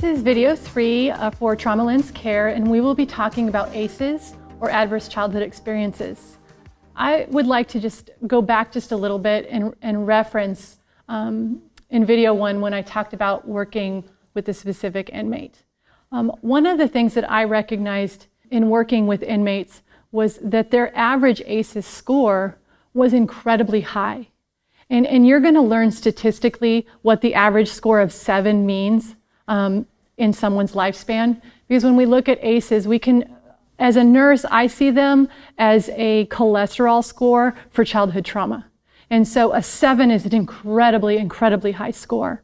This is video 3 for Trauma Lens Care, and we will be talking about ACEs, or Adverse Childhood Experiences. I would like to just go back just a little bit and reference in video 1 when I talked about working with a specific inmate. One of the things that I recognized in working with inmates was that their average ACEs score was incredibly high. And you're going to learn statistically what the average score of 7 means in someone's lifespan. Because when we look at ACEs, we can, as a nurse, I see them as a cholesterol score for childhood trauma. And so a 7 is an incredibly high score.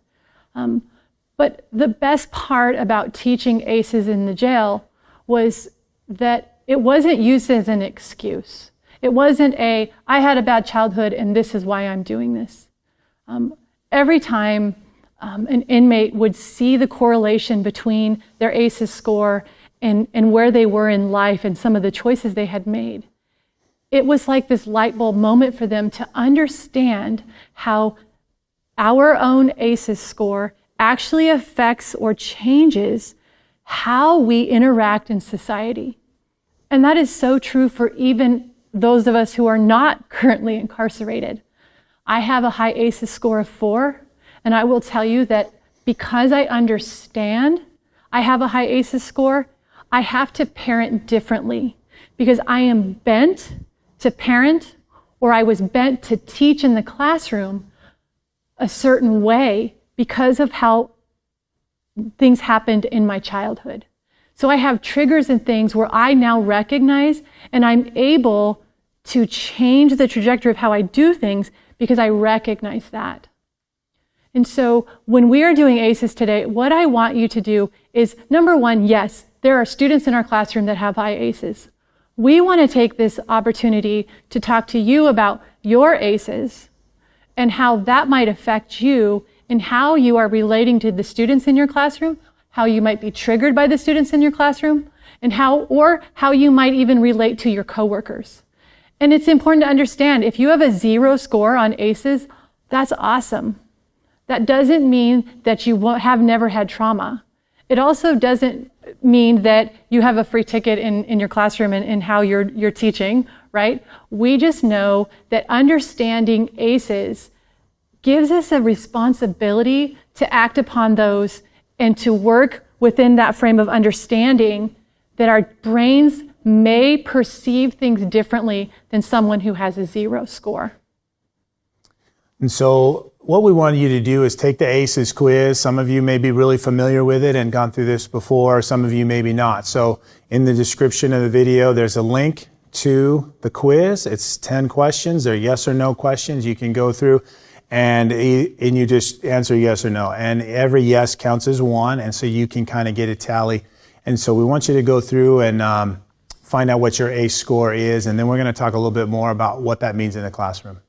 But the best part about teaching ACEs in the jail was that it wasn't used as an excuse. It wasn't I had a bad childhood and this is why I'm doing this. Every time an inmate would see the correlation between their ACEs score and where they were in life and some of the choices they had made, it was like this light bulb moment for them to understand how our own ACEs score actually affects or changes how we interact in society. And that is so true for even those of us who are not currently incarcerated. I have a high ACEs score of 4, and I will tell you that because I understand I have a high ACEs score, I have to parent differently because I am bent to parent, or I was bent to teach in the classroom a certain way because of how things happened in my childhood. So I have triggers and things where I now recognize and I'm able to change the trajectory of how I do things because I recognize that. And so when we are doing ACEs today, what I want you to do is, number 1, yes, there are students in our classroom that have high ACEs. We want to take this opportunity to talk to you about your ACEs and how that might affect you and how you are relating to the students in your classroom, how you might be triggered by the students in your classroom, and how you might even relate to your coworkers. And it's important to understand, if you have a 0 score on ACEs, that's awesome. That doesn't mean that you have never had trauma. It also doesn't mean that you have a free ticket in your classroom and how you're teaching, right? We just know that understanding ACEs gives us a responsibility to act upon those and to work within that frame of understanding that our brains may perceive things differently than someone who has a 0 score. And so what we want you to do is take the ACEs quiz. Some of you may be really familiar with it and gone through this before. Some of you maybe not. So in the description of the video, there's a link to the quiz. It's 10 questions. They're yes or no questions you can go through. And you just answer yes or no. And every yes counts as 1, and so you can kind of get a tally. And so we want you to go through and find out what your ACE score is, and then we're going to talk a little bit more about what that means in the classroom.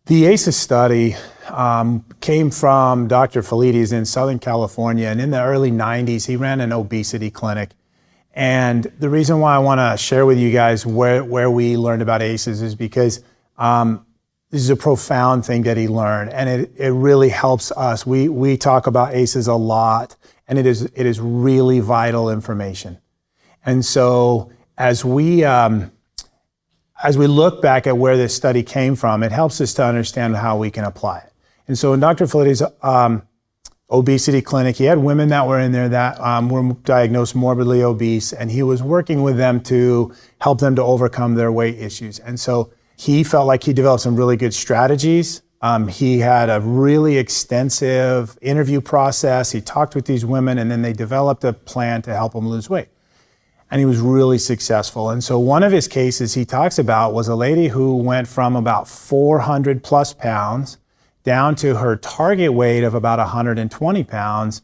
The ACEs study came from Dr. Felides in Southern California, and in the early 90s, he ran an obesity clinic. And the reason why I want to share with you guys where we learned about ACEs is because this is a profound thing that he learned, and it really helps us. We talk about ACEs a lot, and it is really vital information. And so as we look back at where this study came from, it helps us to understand how we can apply it. And so in Dr. Felides' obesity clinic, he had women that were in there that were diagnosed morbidly obese, and he was working with them to help them to overcome their weight issues. And so he felt like he developed some really good strategies. He had a really extensive interview process. He talked with these women, and then they developed a plan to help them lose weight. And he was really successful. And so one of his cases he talks about was a lady who went from about 400 plus pounds down to her target weight of about 120 pounds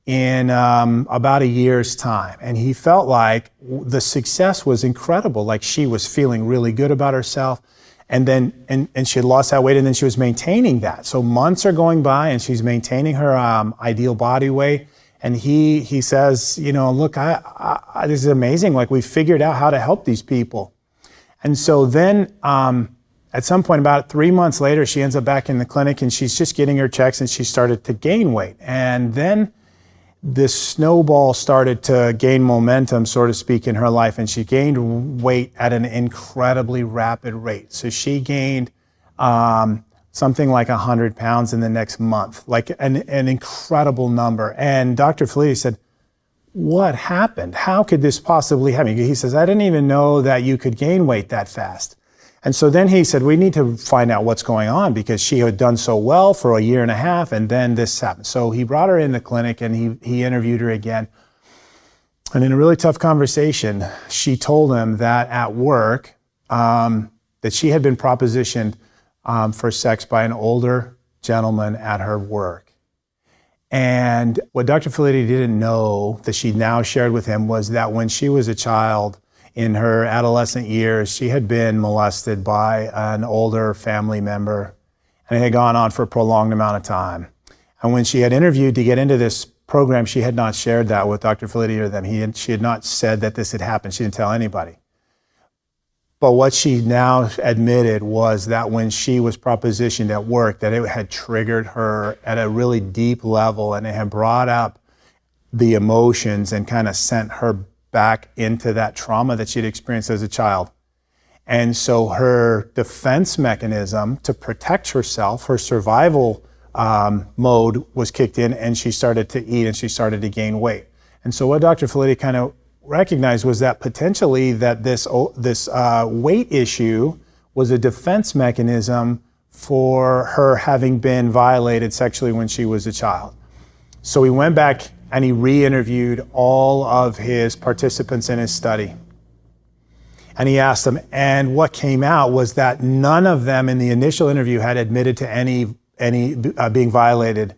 in about a year's time. And he felt like the success was incredible. Like she was feeling really good about herself. And then, and she had lost that weight, and then she was maintaining that. So months are going by and she's maintaining her ideal body weight. And he says, you know, look, this is amazing. Like we figured out how to help these people. And so then at some point, about 3 months later, she ends up back in the clinic and she's just getting her checks and she started to gain weight. And then this snowball started to gain momentum, so to speak, in her life, and she gained weight at an incredibly rapid rate. So she gained something like 100 pounds in the next month, like an incredible number. And Dr. Felitti said, what happened? How could this possibly happen? He says, I didn't even know that you could gain weight that fast. And so then he said, we need to find out what's going on, because she had done so well for a year and a half, and then this happened. So he brought her in the clinic and he interviewed her again. And in a really tough conversation, she told him that at work, that she had been propositioned for sex by an older gentleman at her work. And what Dr. Felitti didn't know, that she now shared with him, was that when she was a child, in her adolescent years, she had been molested by an older family member, and it had gone on for a prolonged amount of time. And when she had interviewed to get into this program, she had not shared that with Dr. Felitti or them. She had not said that this had happened. She didn't tell anybody. But what she now admitted was that when she was propositioned at work, that it had triggered her at a really deep level, and it had brought up the emotions and kind of sent her back into that trauma that she'd experienced as a child. And so her defense mechanism to protect herself, her survival mode was kicked in, and she started to eat and she started to gain weight. And so what Dr. Felitti kind of recognized was that potentially that this weight issue was a defense mechanism for her having been violated sexually when she was a child. So he went back and he re-interviewed all of his participants in his study. And he asked them, and what came out was that none of them in the initial interview had admitted to any being violated.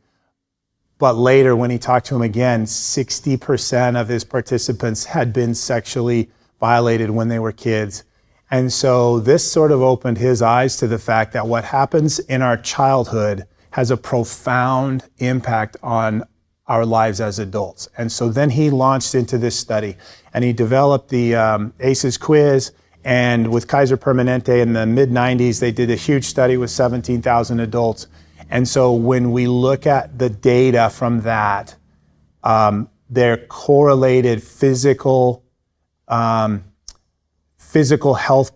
But later, when he talked to him again, 60% of his participants had been sexually violated when they were kids. And so this sort of opened his eyes to the fact that what happens in our childhood has a profound impact on our lives as adults. And so then he launched into this study, and he developed the ACEs quiz. And with Kaiser Permanente in the mid-90s, they did a huge study with 17,000 adults. And so when we look at the data from that, they're correlated physical health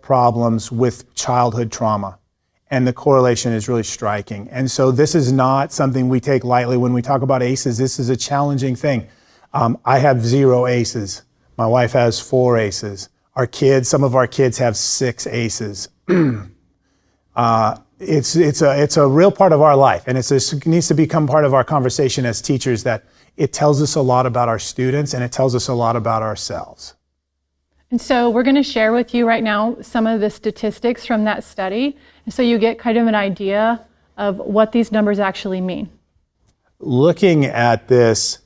problems with childhood trauma. And the correlation is really striking. And so this is not something we take lightly when we talk about ACEs. This is a challenging thing. I have 0 ACEs. My wife has 4 ACEs. Some of our kids have 6 ACEs. It's a real part of our life, and it needs to become part of our conversation as teachers, that it tells us a lot about our students and it tells us a lot about ourselves. And so we're going to share with you right now some of the statistics from that study, so you get kind of an idea of what these numbers actually mean. Looking at this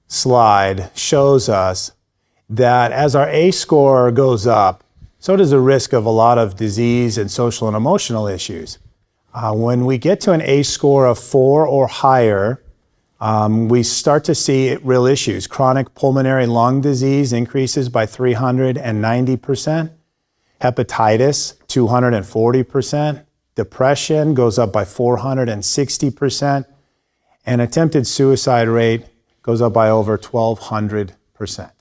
slide shows us that as our ACE score goes up, so does the risk of a lot of disease and social and emotional issues. When we get to an ACE score of 4 or higher, we start to see real issues. Chronic pulmonary lung disease increases by 390%. Hepatitis, 240%. Depression goes up by 460%. And attempted suicide rate goes up by over 1,200%.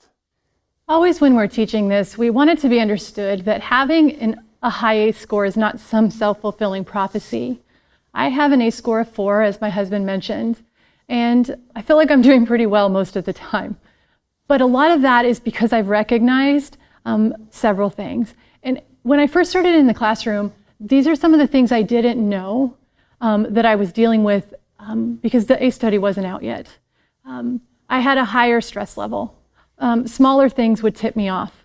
Always when we're teaching this, we want it to be understood that having a high ACE score is not some self-fulfilling prophecy. I have an ACE score of 4, as my husband mentioned, and I feel like I'm doing pretty well most of the time. But a lot of that is because I've recognized several things. And when I first started in the classroom, these are some of the things I didn't know that I was dealing with because the ACE study wasn't out yet. I had a higher stress level. Smaller things would tip me off.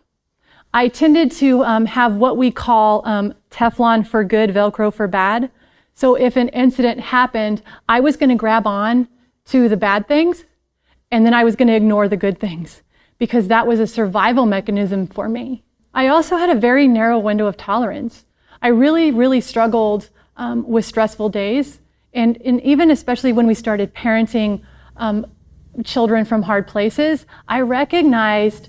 I tended to have what we call Teflon for good, Velcro for bad. So if an incident happened, I was going to grab on to the bad things, and then I was going to ignore the good things, because that was a survival mechanism for me. I also had a very narrow window of tolerance. I really, really struggled with stressful days, and even especially when we started parenting children from hard places, I recognized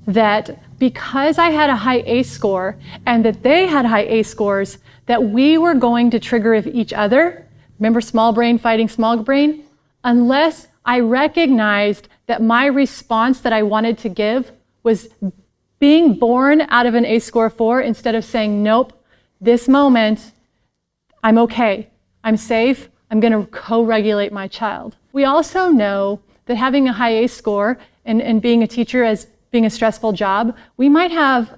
that because I had a high ACE score and that they had high ACE scores, that we were going to trigger each other. Remember small brain fighting small brain? Unless I recognized that my response that I wanted to give was being born out of an ACE score 4 instead of saying, nope, this moment, I'm okay, I'm safe, I'm going to co-regulate my child. We also know that having a high ACE score and being a teacher as being a stressful job, we might have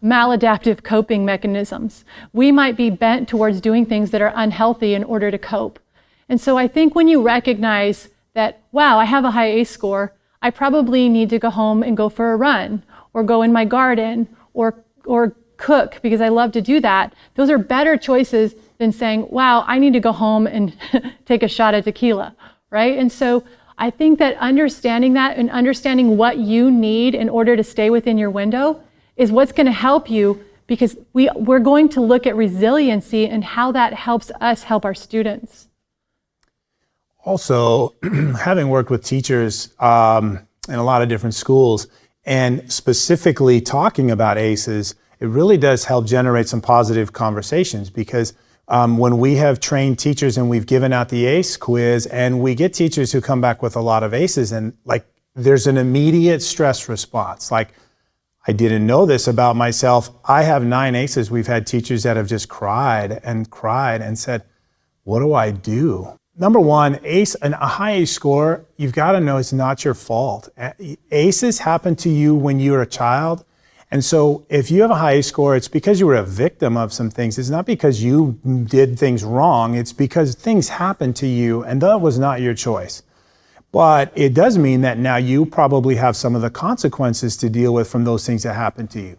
maladaptive coping mechanisms. We might be bent towards doing things that are unhealthy in order to cope. And so I think when you recognize that, wow, I have a high ACE score, I probably need to go home and go for a run, or go in my garden, or cook, because I love to do that. Those are better choices than saying, wow, I need to go home and take a shot of tequila, right? And so I think that understanding that and understanding what you need in order to stay within your window is what's going to help you, because we're going to look at resiliency and how that helps us help our students. Also, having worked with teachers in a lot of different schools, and specifically talking about ACEs, it really does help generate some positive conversations, because when we have trained teachers and we've given out the ACE quiz and we get teachers who come back with a lot of ACEs, and like there's an immediate stress response. Like, I didn't know this about myself. I have 9 ACEs. We've had teachers that have just cried and said, what do I do? Number one, a high ACE score, you've got to know it's not your fault. ACEs happen to you when you were a child. And so if you have a high ACE score, it's because you were a victim of some things. It's not because you did things wrong. It's because things happened to you and that was not your choice. But it does mean that now you probably have some of the consequences to deal with from those things that happened to you.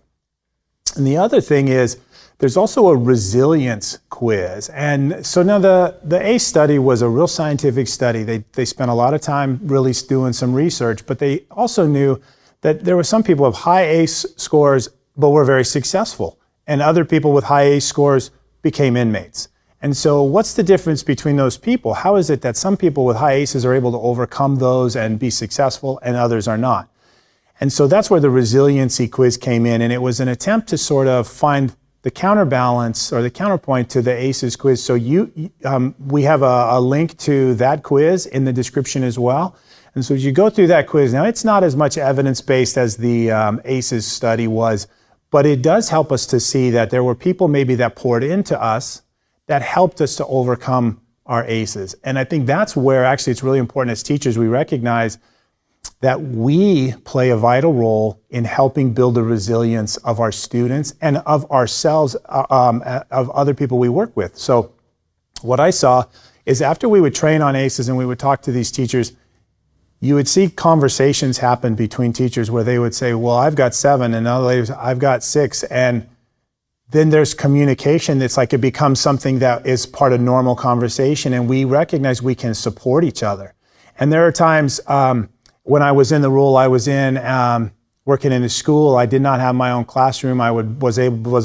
And the other thing is, there's also a resilience quiz. And so now the ACE study was a real scientific study. They spent a lot of time really doing some research, but they also knew that there were some people with high ACE scores but were very successful, and other people with high ACE scores became inmates. And so what's the difference between those people? How is it that some people with high ACEs are able to overcome those and be successful and others are not? And so that's where the resiliency quiz came in, and it was an attempt to sort of find the counterbalance or the counterpoint to the ACEs quiz. So we have a link to that quiz in the description as well. And so as you go through that quiz, now it's not as much evidence-based as the ACEs study was, but it does help us to see that there were people maybe that poured into us that helped us to overcome our ACEs. And I think that's where actually it's really important as teachers we recognize that we play a vital role in helping build the resilience of our students and of ourselves, of other people we work with. So what I saw is after we would train on ACEs and we would talk to these teachers, you would see conversations happen between teachers where they would say, well, I've got 7, and other ladies, I've got 6. And then there's communication that's like it becomes something that is part of normal conversation, and we recognize we can support each other. And there are times when I was in the role I was in, working in a school, I did not have my own classroom. I was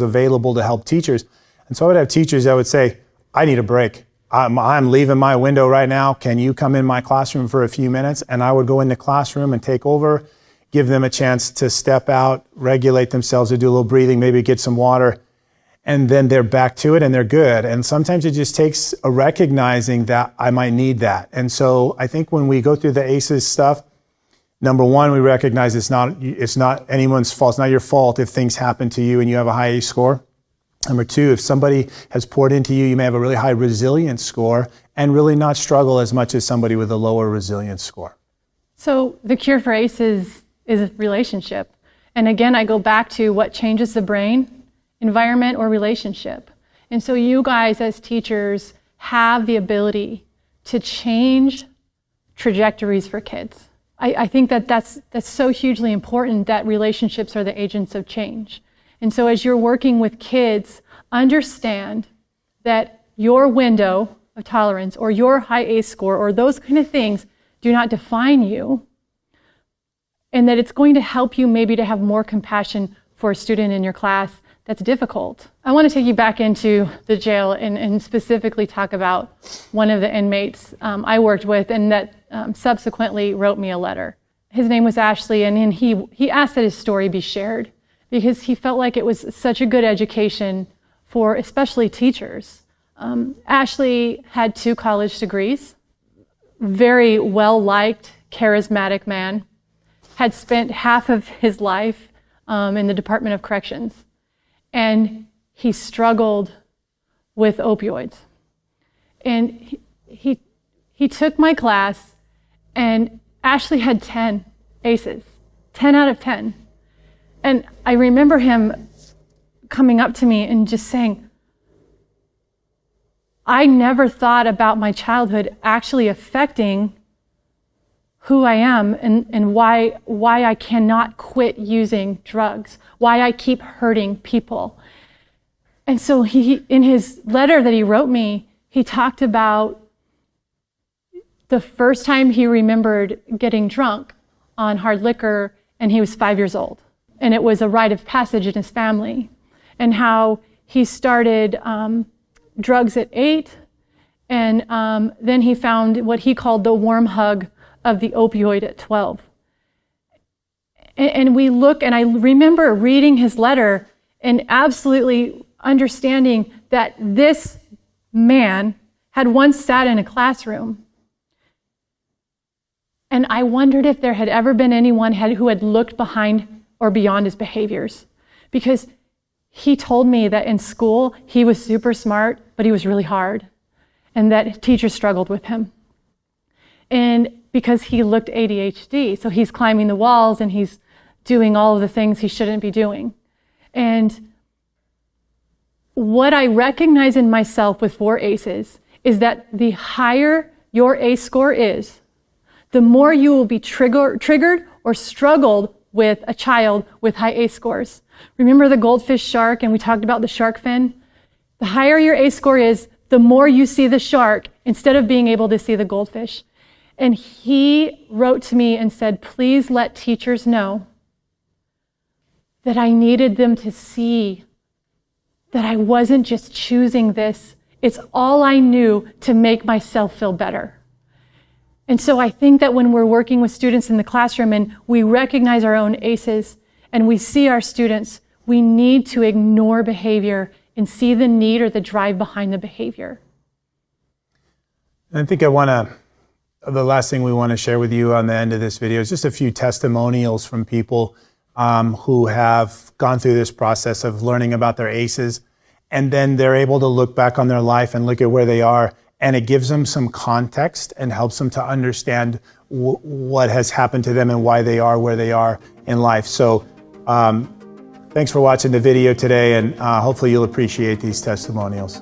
available to help teachers. And so I would have teachers that would say, I need a break. I'm leaving my window right now. Can you come in my classroom for a few minutes? And I would go in the classroom and take over, give them a chance to step out, regulate themselves, to do a little breathing, maybe get some water. And then they're back to it and they're good. And sometimes it just takes a recognizing that I might need that. And so I think when we go through the ACEs stuff, number one, we recognize it's not anyone's fault. It's not your fault if things happen to you and you have a high ACE score. Number two, if somebody has poured into you, you may have a really high resilience score and really not struggle as much as somebody with a lower resilience score. So the cure for ACEs is a relationship. And again, I go back to what changes the brain, environment or relationship. And so you guys as teachers have the ability to change trajectories for kids. I think that's so hugely important, that relationships are the agents of change. And so as you're working with kids, understand that your window of tolerance or your high ACE score or those kind of things do not define you, and that it's going to help you maybe to have more compassion for a student in your class that's difficult. I want to take you back into the jail and specifically talk about one of the inmates I worked with and that subsequently wrote me a letter. his name was Ashley, and he asked that his story be shared because he felt like it was such a good education for especially teachers. Ashley had 2 college degrees, very well-liked, charismatic man, had spent half of his life in the Department of Corrections, and he struggled with opioids. And he took my class, and Ashley had 10 aces, 10 out of 10. And I remember him coming up to me and just saying, I never thought about my childhood actually affecting who I am and why I cannot quit using drugs, why I keep hurting people. And so he, in his letter that he wrote me, he talked about the first time he remembered getting drunk on hard liquor, and he was 5 years old. And it was a rite of passage in his family, and how he started drugs at 8, and then he found what he called the warm hug of the opioid at 12. And we look, and I remember reading his letter and absolutely understanding that this man had once sat in a classroom. And I wondered if there had ever been anyone who had looked behind or beyond his behaviors. Because he told me that in school, he was super smart, but he was really hard. And that teachers struggled with him. And because he looked ADHD, so he's climbing the walls and he's doing all of the things he shouldn't be doing. And what I recognize in myself with 4 aces is that the higher your ACE score is, the more you will be triggered or struggled with a child with high ACE scores. Remember the goldfish shark, and we talked about the shark fin? The higher your ACE score is, the more you see the shark instead of being able to see the goldfish. And he wrote to me and said, please let teachers know that I needed them to see that I wasn't just choosing this. It's all I knew to make myself feel better. And so I think that when we're working with students in the classroom and we recognize our own ACEs and we see our students, we need to ignore behavior and see the need or the drive behind the behavior. I think the last thing we want to share with you on the end of this video is just a few testimonials from people who have gone through this process of learning about their ACEs, and then they're able to look back on their life and look at where they are, and it gives them some context and helps them to understand what has happened to them and why they are where they are in life. So thanks for watching the video today, and hopefully you'll appreciate these testimonials.